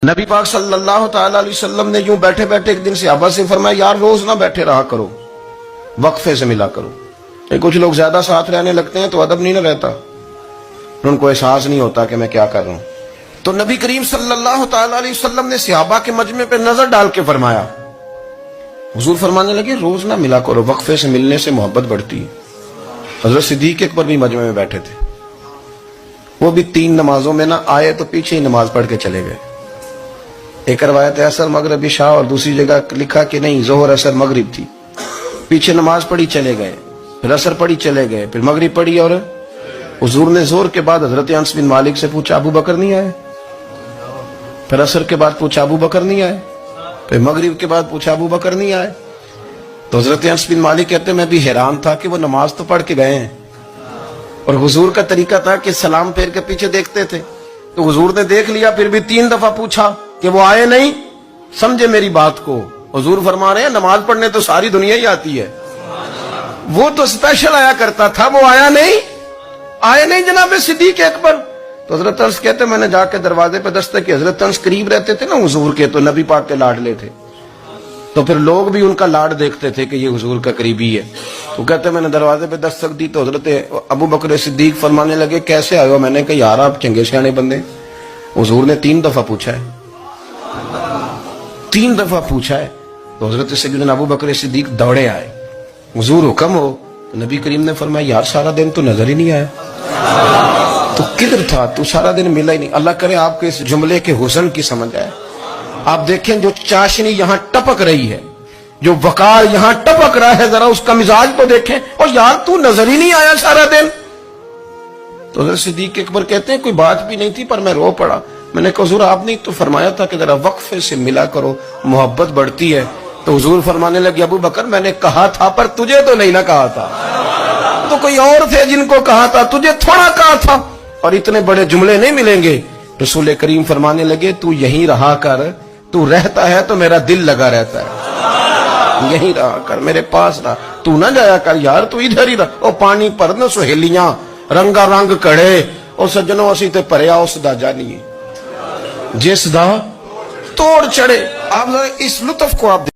نبی پاک صلی اللہ تعالی علیہ وسلم نے یوں بیٹھے بیٹھے ایک دن صحابہ سے فرمایا یار روز نہ بیٹھے رہا کرو، وقفے سے ملا کرو۔ کچھ لوگ زیادہ ساتھ رہنے لگتے ہیں تو ادب نہیں نہ رہتا، ان کو احساس نہیں ہوتا کہ میں کیا کر رہا ہوں۔ تو نبی کریم صلی اللہ تعالی علیہ وسلم نے صحابہ کے مجمع پہ نظر ڈال کے فرمایا، حضور فرمانے لگے روز نہ ملا کرو، وقفے سے ملنے سے محبت بڑھتی ہے۔ حضرت صدیق اکبر بھی مجمع میں بیٹھے تھے، وہ بھی 3 نمازوں میں نہ آئے تو پیچھے ہی نماز پڑھ کے چلے گئے۔ ایک روایت ہے عصر مغرب عشاء، اور دوسری جگہ لکھا کہ نہیں ظہر عصر مغرب تھی، پیچھے نماز پڑھی چلے گئے، پھر عصر پڑھی چلے گئے، پھر مغرب پڑھی، اور حضور نے ظہر کے بعد حضرت انس بن مالک سے پوچھا ابو بکر نہیں آئے؟ پھر عصر کے بعد پوچھا ابو بکر نہیں آئے؟ پھر مغرب کے بعد پوچھا ابو بکر نہیں آئے؟ تو حضرت انس بن مالک کہتے میں بھی حیران تھا کہ وہ نماز تو پڑھ کے گئے ہیں، اور حضور کا طریقہ تھا کہ سلام پھیر کے پیچھے دیکھتے تھے، تو حضور نے دیکھ لیا، پھر بھی 3 دفعہ پوچھا کہ وہ آئے نہیں؟ سمجھے میری بات کو؟ حضور فرما رہے ہیں نماز پڑھنے تو ساری دنیا ہی آتی ہے، وہ تو اسپیشل آیا کرتا تھا، وہ آیا نہیں جناب صدیق اکبر۔ تو حضرت انس کہتے میں نے جا کے دروازے پہ دستک کی، حضرت انس قریب رہتے تھے نا حضور کے، تو نبی پاک کے لاڈلے تھے، تو پھر لوگ بھی ان کا لاڈ دیکھتے تھے کہ یہ حضور کا قریبی ہے۔ تو کہتے میں نے دروازے پہ دستک دی تو حضرت ابو بکر صدیق فرمانے لگے کیسے آئے ہو؟ میں نے کہا یار آپ چنگے سیانے بندے، حضور نے 3 دفعہ پوچھا ہے، 3 دفعہ پوچھا ہے۔ تو حضرت سیدنا ابو بکر صدیق دوڑے آئے، حضور حکم ہو؟ تو نبی کریم نے فرمایا یار سارا دن تو نظر ہی نہیں آیا، تو کدھر تھا تو؟ سارا دن ملا ہی نہیں۔ اللہ کرے آپ کے اس جملے کے حسن کی سمجھ آئے۔ آپ دیکھیں جو چاشنی یہاں ٹپک رہی ہے، جو وقار یہاں ٹپک رہا ہے، ذرا اس کا مزاج کو دیکھیں، اور یار تو نظر ہی نہیں آیا سارا دن۔ تو حضرت صدیق اکبر کہتے ہیں کوئی بات بھی نہیں تھی پر میں رو پڑا۔ میں نے کہا حضور آپ نے تو فرمایا تھا کہ ذرا وقفے سے ملا کرو، محبت بڑھتی ہے۔ تو حضور فرمانے لگے ابو بکر میں نے کہا تھا پر تجھے تو نہیں نہ کہا تھا، تو کوئی اور تھے جن کو کہا تھا، تجھے تھوڑا کہا تھا، اور اتنے بڑے جملے نہیں ملیں گے۔ رسول کریم فرمانے لگے تو یہیں رہا کر، تو رہتا ہے تو میرا دل لگا رہتا ہے، یہیں رہا کر، میرے پاس رہا، تو نہ جایا کر یار، تو ادھر ہی رہا۔ او پانی پرن سہیلیاں رنگا رنگ کڑے، او سجنوں اسی تے پریا اس دا جانیے جس دا توڑ چڑھے۔ آپ اس لطف کو آپ